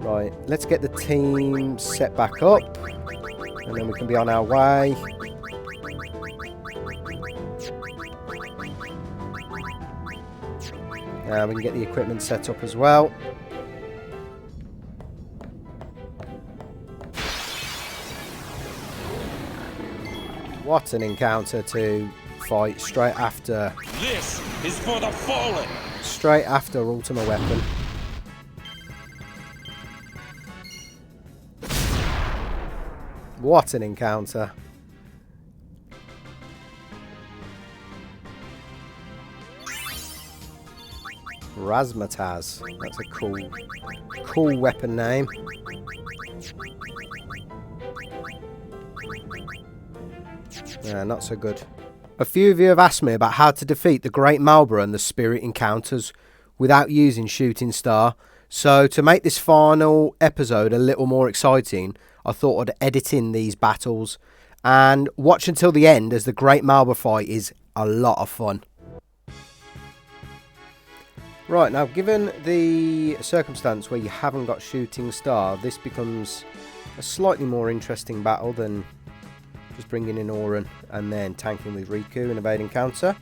Right, let's get the team set back up, and then we can be on our way. Now we can get the equipment set up as well. What an encounter to fight straight after. This is for the fallen. Straight after Ultima Weapon. What an encounter. Razmataz. That's a cool weapon name. Yeah, not so good. A few of you have asked me about how to defeat the Great Malboro and the Spirit encounters without using Shooting Star. So to make this final episode a little more exciting, I thought I'd edit in these battles and watch until the end, as the Great Malboro fight is a lot of fun. Right, now given the circumstance where you haven't got Shooting Star, this becomes a slightly more interesting battle than just bringing in Auron and then tanking with Riku and evading counter.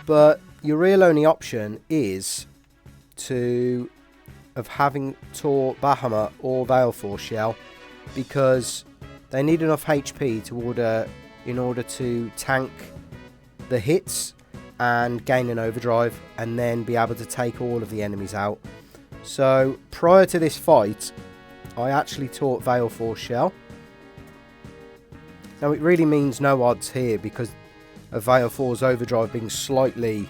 But your real only option is of having taught Bahamut or Valefor Shell, because they need enough HP in order to tank the hits and gain an overdrive and then be able to take all of the enemies out. So prior to this fight, I actually taught Valefor Shell. Now it really means no odds here because of Valefor's overdrive being slightly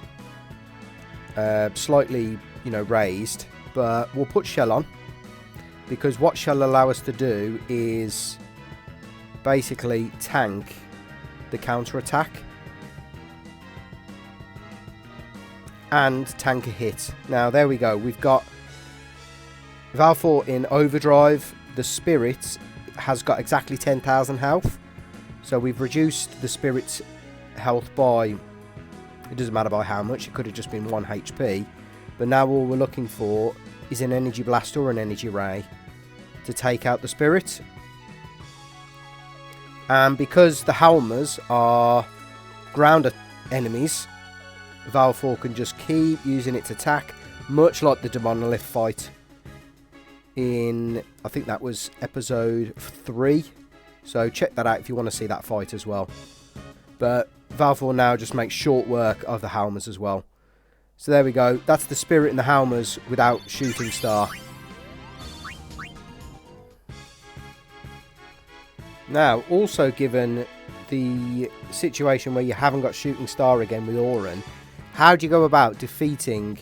raised, but we'll put Shell on, because what Shell allow us to do is basically tank the counter attack and tank a hit. Now there we go, we've got Valefor in overdrive. The Spirit has got exactly 10,000 health, so we've reduced the Spirit's health by, it doesn't matter by how much, it could have just been 1 HP, but now all we're looking for is an energy blast or an energy ray to take out the Spirit. And because the Halmas are ground enemies, Valefor can just keep using its attack, much like the Demonolith fight in, I think that was episode 3. So check that out if you want to see that fight as well. But Valefor now just makes short work of the Halmas as well. So there we go. That's the Spirit and the Halmas without Shooting Star. Now, also given the situation where you haven't got Shooting Star again with Auron, how do you go about defeating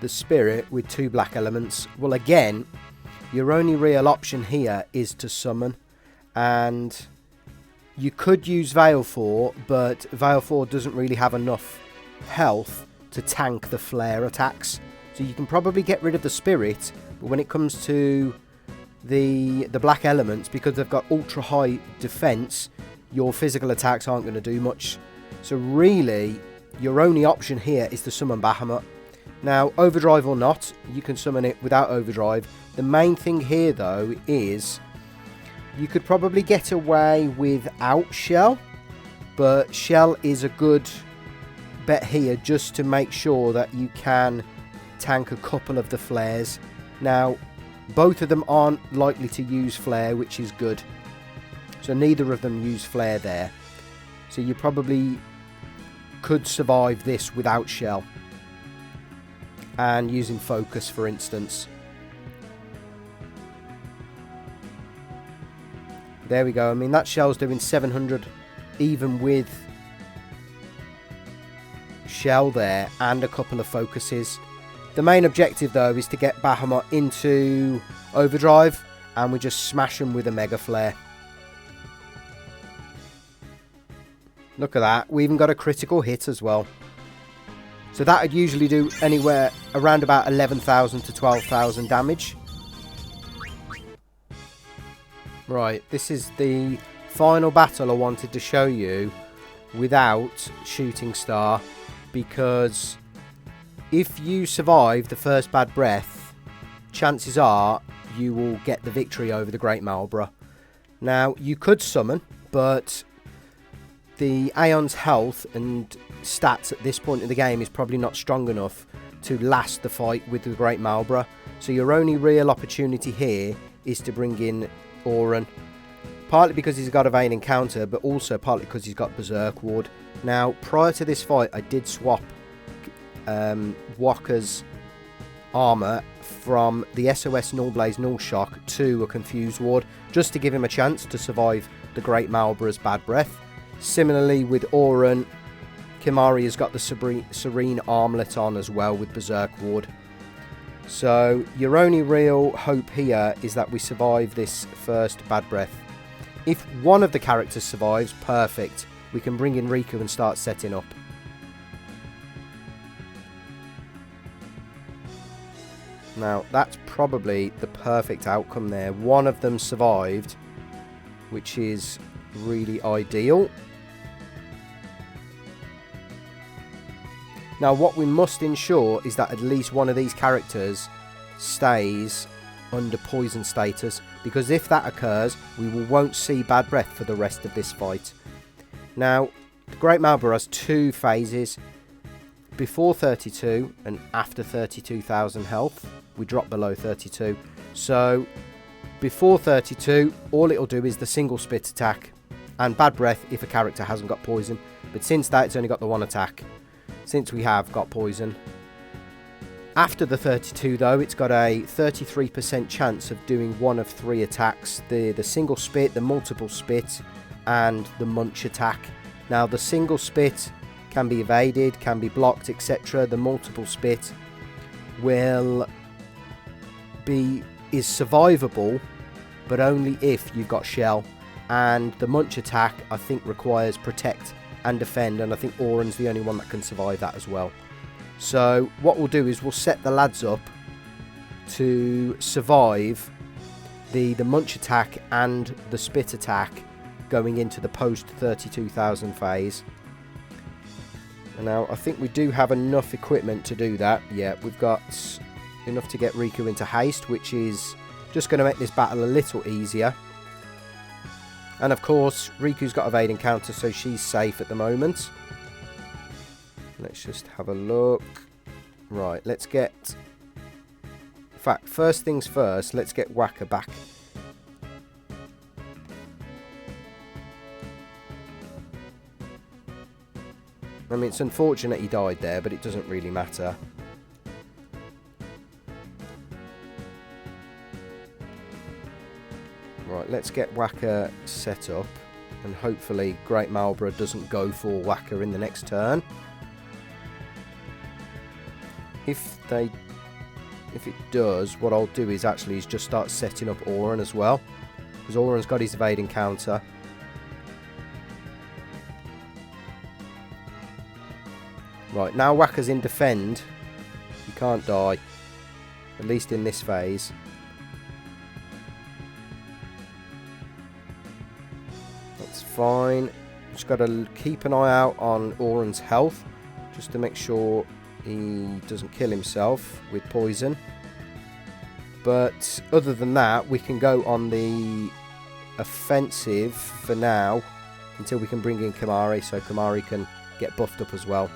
the Spirit with 2 black elements? Well, again, your only real option here is to summon. And you could use Valefor, but Valefor doesn't really have enough health to tank the flare attacks. So you can probably get rid of the Spirit, but when it comes to the black elements, because they've got ultra high defense, your physical attacks aren't going to do much. So really, your only option here is to summon Bahamut. Now, overdrive or not, you can summon it without overdrive. The main thing here though is you could probably get away without Shell, but Shell is a good bet here just to make sure that you can tank a couple of the flares. Now, both of them aren't likely to use flare, which is good. So neither of them use flare there. So you probably could survive this without Shell. And using focus, for instance. There we go. I mean, that Shell's doing 700 even with Shell there and a couple of focuses. The main objective though is to get Bahamut into overdrive, and we just smash him with a mega flare. Look at that. We even got a critical hit as well. So that would usually do anywhere around about 11,000 to 12,000 damage. Right, this is the final battle I wanted to show you without Shooting Star, because if you survive the first bad breath, chances are you will get the victory over the Great Malboro. Now, you could summon, but the Aeon's health and stats at this point in the game is probably not strong enough to last the fight with the Great Malboro. So your only real opportunity here is to bring in Auron. Partly because he's got Evade Encounter, but also partly because he's got Berserk Ward. Now, prior to this fight, I did swap Wakka's armor from the SOS Null Blaze Null Shock to a Confused Ward, just to give him a chance to survive the Great Malboro's bad breath. Similarly with Auron, Kimahri has got the Serene Armlet on as well with Berserk Ward. So your only real hope here is that we survive this first bad breath. If one of the characters survives, perfect. We can bring in Riku and start setting up. Now, that's probably the perfect outcome there. One of them survived, which is really ideal. Now, what we must ensure is that at least one of these characters stays under poison status, because if that occurs, we won't see bad breath for the rest of this fight. Now, the Great Malboro has two phases. Before 32 and after 32,000 health, we drop below 32. So, before 32, all it'll do is the single spit attack and bad breath if a character hasn't got poison. But since that, it's only got the one attack. Since we have got poison. After the 32 though, it's got a 33% chance of doing one of three attacks. The single spit, the multiple spit, and the munch attack. Now the single spit can be evaded, can be blocked, etc. The multiple spit is survivable, but only if you've got shell. And the munch attack, I think, requires protect and defend, and I think Auron's the only one that can survive that as well. So what we'll do is we'll set the lads up to survive the munch attack and the spit attack going into the post 32,000 phase. And now I think we do have enough equipment to do that. Yeah, we've got enough to get Riku into haste, which is just going to make this battle a little easier. And of course, Riku's got Evade Encounter, so she's safe at the moment. Let's just have a look. Right, let's get... In fact, first things first, let's get Wakka back. I mean, it's unfortunate he died there, but it doesn't really matter. Right, let's get Wakka set up, and hopefully Great Malboro doesn't go for Wakka in the next turn. If it does, what I'll do is just start setting up Auron as well, because Auron's got his Evade Encounter. Right, now Wakka's in defend. He can't die, at least in this phase. That's fine. Just got to keep an eye out on Auron's health, just to make sure he doesn't kill himself with poison. But other than that, we can go on the offensive for now until we can bring in Kimahri, so Kimahri can get buffed up as well.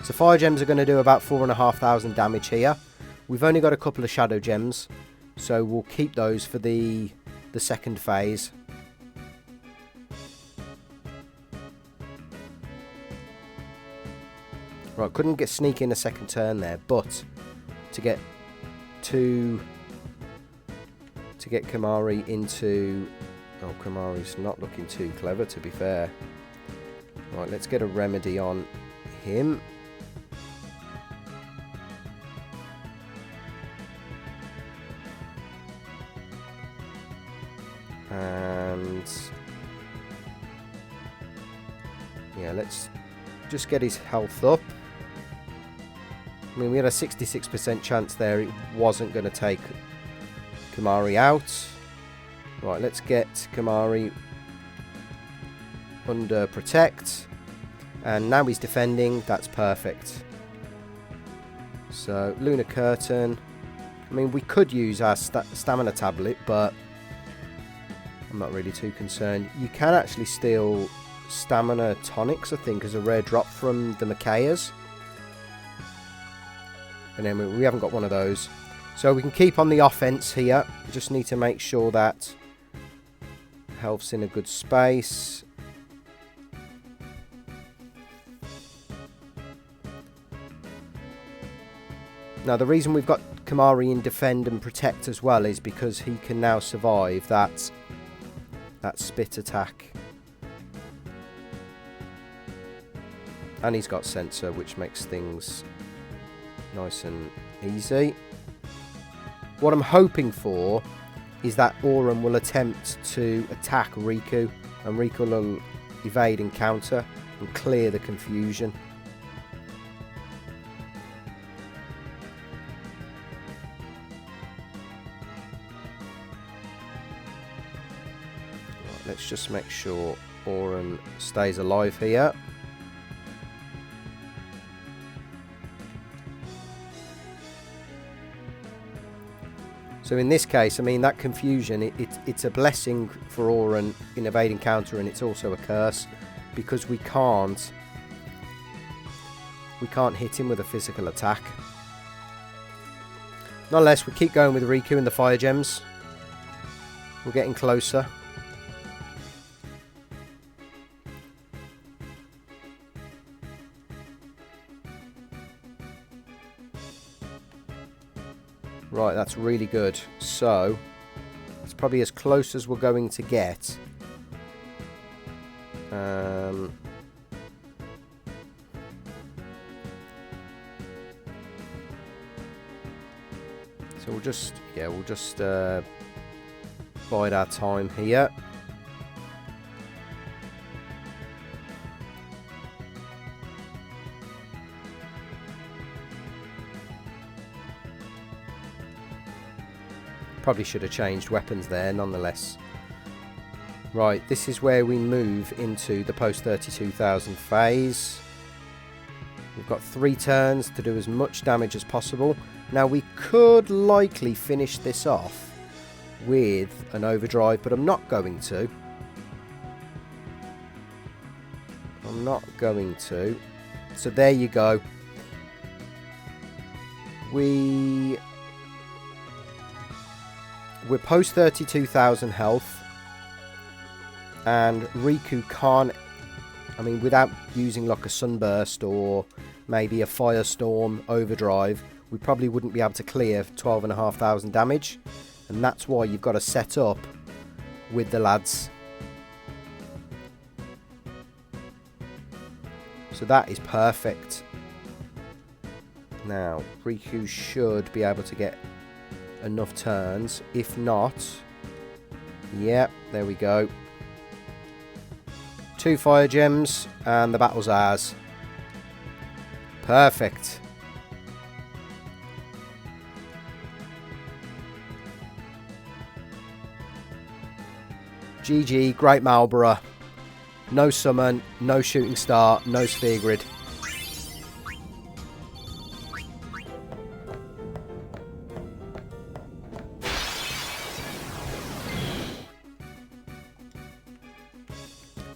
So fire gems are going to do about 4,500 damage here. We've only got a couple of shadow gems, so we'll keep those for the second phase. Right, couldn't sneak in a second turn there, but to get Kimahri into... Oh, Kimahri's not looking too clever, to be fair. Right, let's get a remedy on him. And yeah, let's just get his health up. I mean, we had a 66% chance there it wasn't going to take Kimahri out. Right, let's get Kimahri under protect. And now he's defending. That's perfect. So, Lunar Curtain. mean, we could use our stamina tablet, but I'm not really too concerned. You can actually steal stamina tonics, I think, as a rare drop from the Machayas. And then we haven't got one of those. So we can keep on the offense here. Just need to make sure that health's in a good space. Now, the reason we've got Kamari in defend and protect as well is because he can now survive that spit attack. And he's got sensor, which makes things nice and easy. What I'm hoping for is that Auron will attempt to attack Riku, and Riku will evade and counter and clear the confusion. Right, let's just make sure Auron stays alive here. So in this case, I mean, that confusion, it's a blessing for Auron in evading counter, and it's also a curse because we can't hit him with a physical attack. Nonetheless, we keep going with Riku and the fire gems. We're getting closer. Right, that's really good. So, it's probably as close as we're going to get. So we'll just bide our time here. Probably should have changed weapons there, nonetheless. Right, this is where we move into the post 32,000 phase. We've got 3 turns to do as much damage as possible. Now, we could likely finish this off with an overdrive, but I'm not going to. I'm not going to. So there you go. We're post 32,000 health, and Riku can't, I mean, without using like a sunburst or maybe a firestorm overdrive, we probably wouldn't be able to clear 12,500 damage, and that's why you've got to set up with the lads. So that is perfect. Now Riku should be able to get enough turns. If not, yeah, there we go. 2 fire gems and the battle's ours. Perfect. GG, great Malboro. No summon, no shooting star, no sphere grid.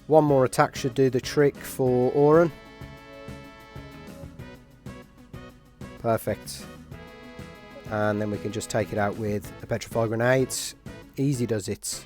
One more attack should do the trick for Auron. Perfect. And then we can just take it out with a petrified grenade. Easy does it.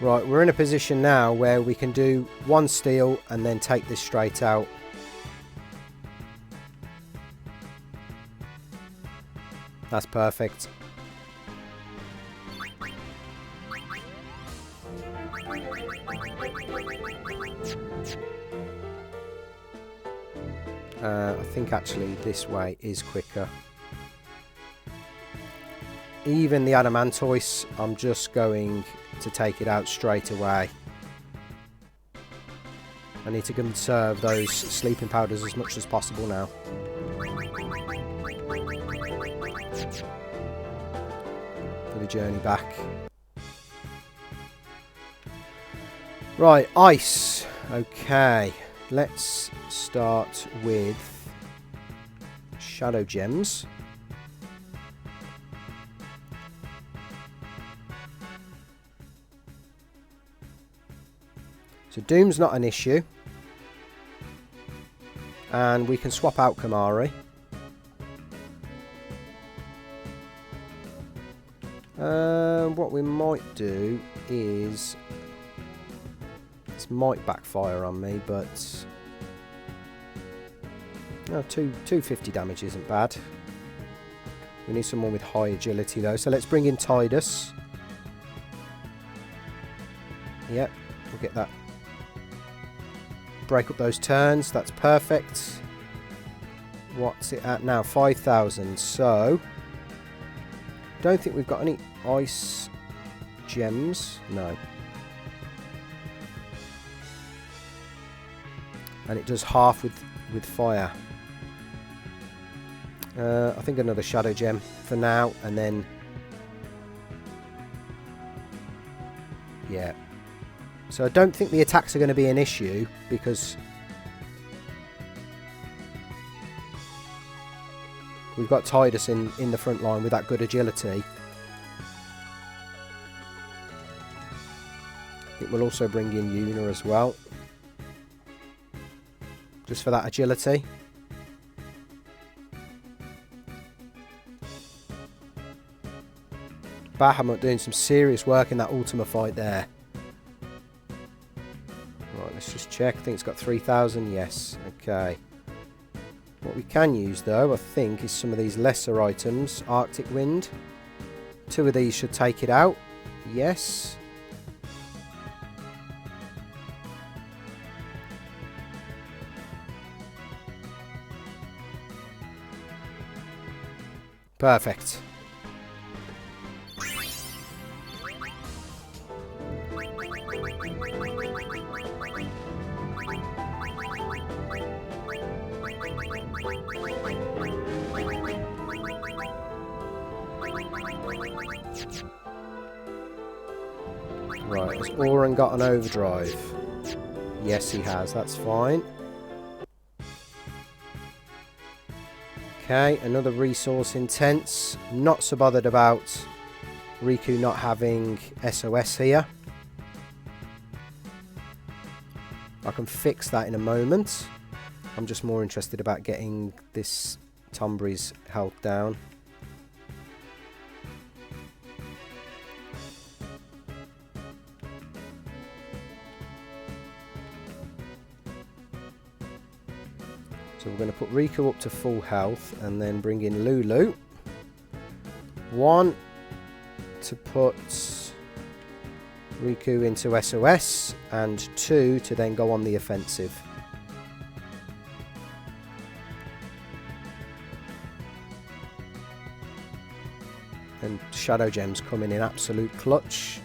Right, we're in a position now where we can do 1 steal and then take this straight out. That's perfect. I think actually this way is quicker. Even the Adamantoise, I'm just going to take it out straight away. I need to conserve those sleeping powders as much as possible now. For the journey back. Right, ice. Okay, let's start with shadow gems. So Doom's not an issue. And we can swap out Kamari. What we might do is... This might backfire on me, but... No, 250 damage isn't bad. We need someone with high agility though. So let's bring in Tidus. Yep, we'll get that. Break up those turns, that's perfect. What's it at now? 5,000. So, don't think we've got any ice gems. No. And it does half with fire. I think another shadow gem for now, and then... Yeah. So I don't think the attacks are going to be an issue, because we've got Tidus in the front line with that good agility. It will also bring in Yuna as well, just for that agility. Bahamut doing some serious work in that Ultima fight there. Right, let's just check. I think it's got 3,000. Yes. Okay. What we can use, though, I think, is some of these lesser items. Arctic Wind. 2 of these should take it out. Yes. Perfect. Right, has Oren got an overdrive? Yes, he has. That's fine. Okay, another resource intense. Not so bothered about Riku not having SOS here. I can fix that in a moment. I'm just more interested about getting this Tombri's health down. So we're going to put Riku up to full health and then bring in Lulu. 1 to put Riku into SOS, and 2 to then go on the offensive. And Shadow Gems coming in absolute clutch.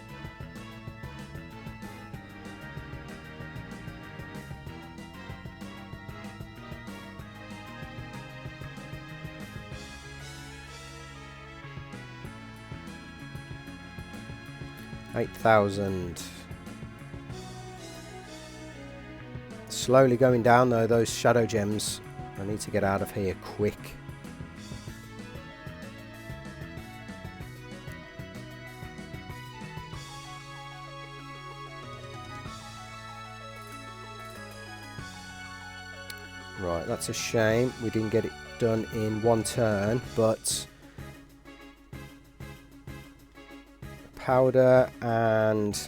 $8,000. Slowly going down though, those Shadow Gems. I need to get out of here quick. Right, that's a shame. We didn't get it done in 1 turn, but powder and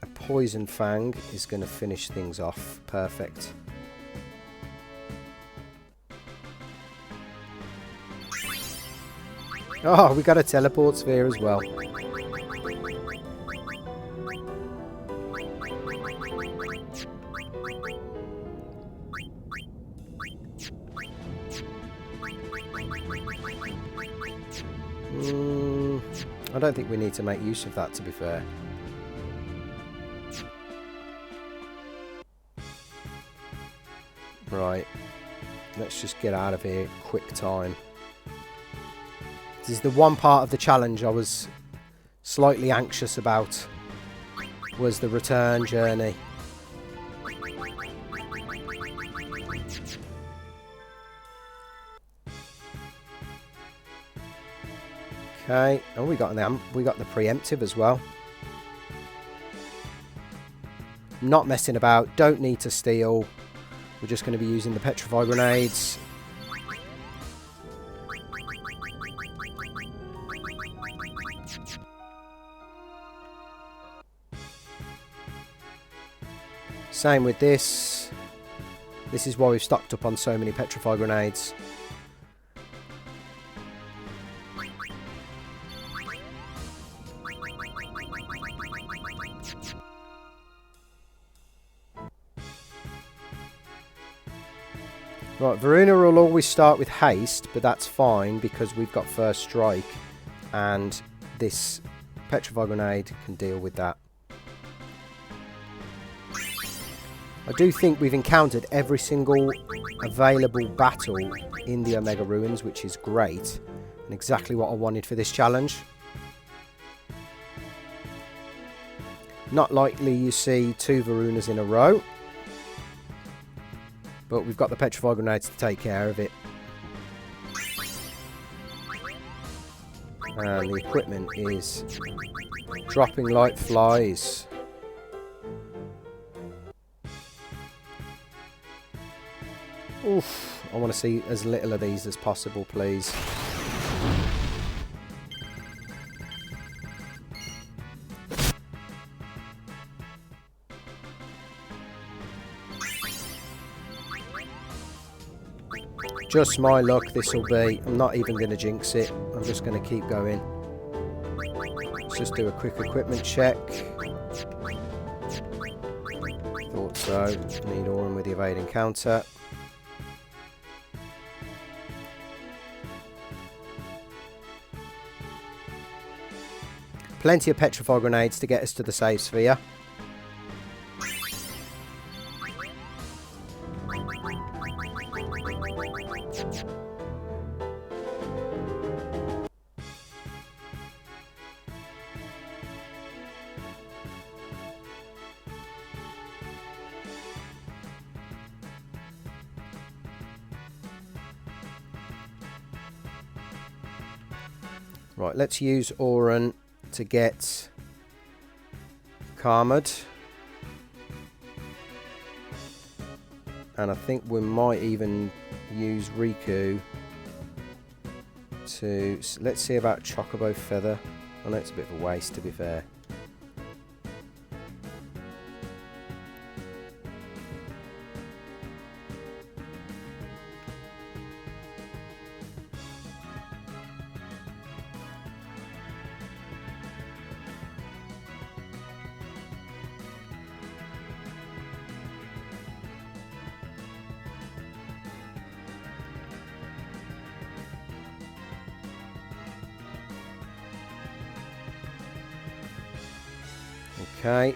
a poison fang is going to finish things off. Perfect. Oh, we got a teleport sphere as well. I don't think we need to make use of that, to be fair. Right. Let's just get out of here quick time. This is the one part of the challenge I was slightly anxious about, was the return journey. Okay, and we got the preemptive as well. Not messing about, don't need to steal. We're just going to be using the petrify grenades. Same with this. This is why we've stocked up on so many petrify grenades. Right, Varuna will always start with haste, but that's fine because we've got first strike and this petrify grenade can deal with that. I do think we've encountered every single available battle in the Omega Ruins, which is great and exactly what I wanted for this challenge. Not likely you see 2 Varunas in a row, but we've got the petrify grenades to take care of it. And the equipment is dropping like flies. Oof, I want to see as little of these as possible, please. Just my luck, this will be. I'm not even going to jinx it. I'm just going to keep going. Let's just do a quick equipment check. Thought so. Need Auron with the evade encounter. Plenty of petrify grenades to get us to the save sphere. Right, let's use Auron to get Karmad. And I think we might even use Riku to... Let's see about Chocobo Feather. I know it's a bit of a waste, to be fair. Okay.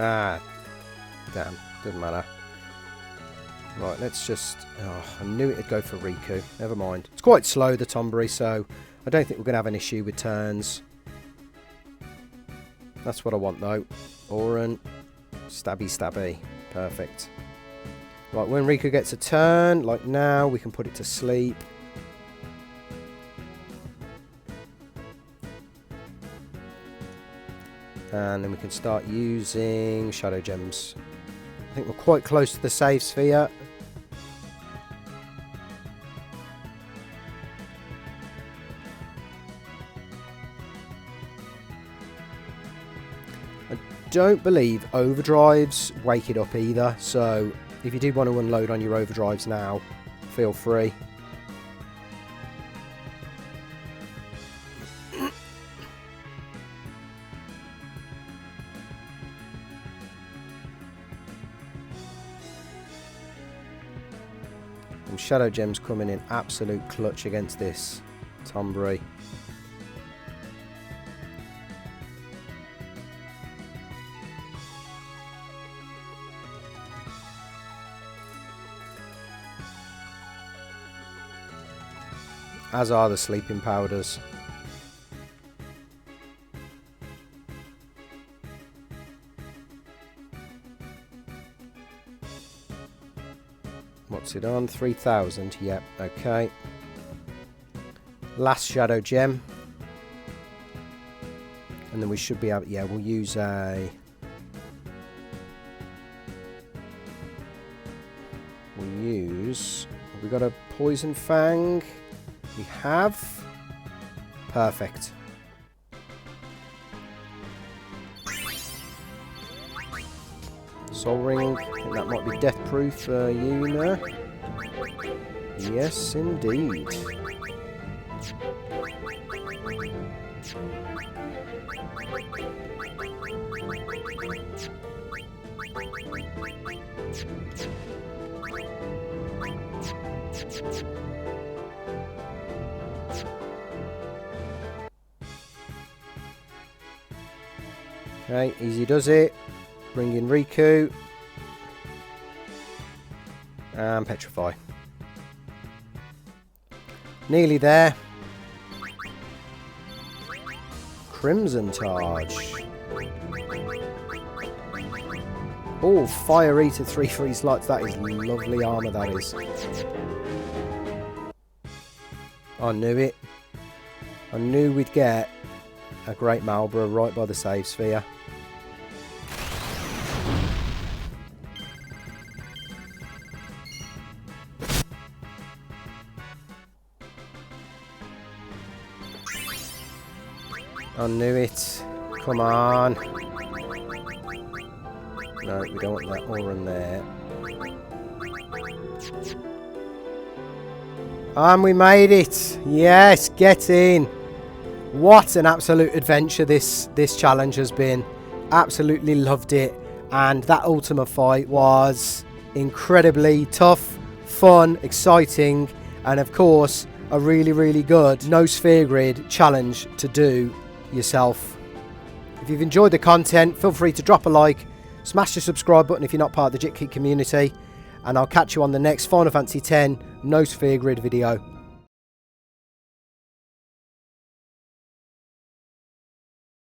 Ah, damn, doesn't matter. Right, let's just... Oh, I knew it'd go for Riku. Never mind. It's quite slow, the Tombury, so I don't think we're going to have an issue with turns. That's what I want, though. Auron. Stabby, stabby. Perfect. Right, when Riku gets a turn, like now, we can put it to sleep. And then we can start using Shadow Gems. I think we're quite close to the save sphere. I don't believe overdrives wake it up either, so if you do want to unload on your overdrives now, feel free. And Shadow Gems coming in absolute clutch against this Tombury. As are the sleeping powders. What's it on? 3,000. Yep, okay. Last Shadow Gem. And then we should be able... Yeah, we'll use a... We'll use... Have we got a Poison Fang? We have. Perfect. Soul Ring. I think that might be death proof for you now. Yes, indeed. Okay, easy does it. Bring in Riku. And Petrify. Nearly there. Crimson Targe. Oh, Fire Eater 3-3 slots. That is lovely armour, that is. I knew it. I knew we'd get a great Malboro right by the save sphere. I knew it. Come on. No, we don't want that Auron there. And we made it. Yes, get in. What an absolute adventure this challenge has been. Absolutely loved it. And that Ultima fight was incredibly tough, fun, exciting, and of course a really, really good no sphere grid challenge to do yourself. If you've enjoyed the content, feel free to drop a like, smash the subscribe button if you're not part of the JitKit community, and I'll catch you on the next Final Fantasy X no sphere grid video.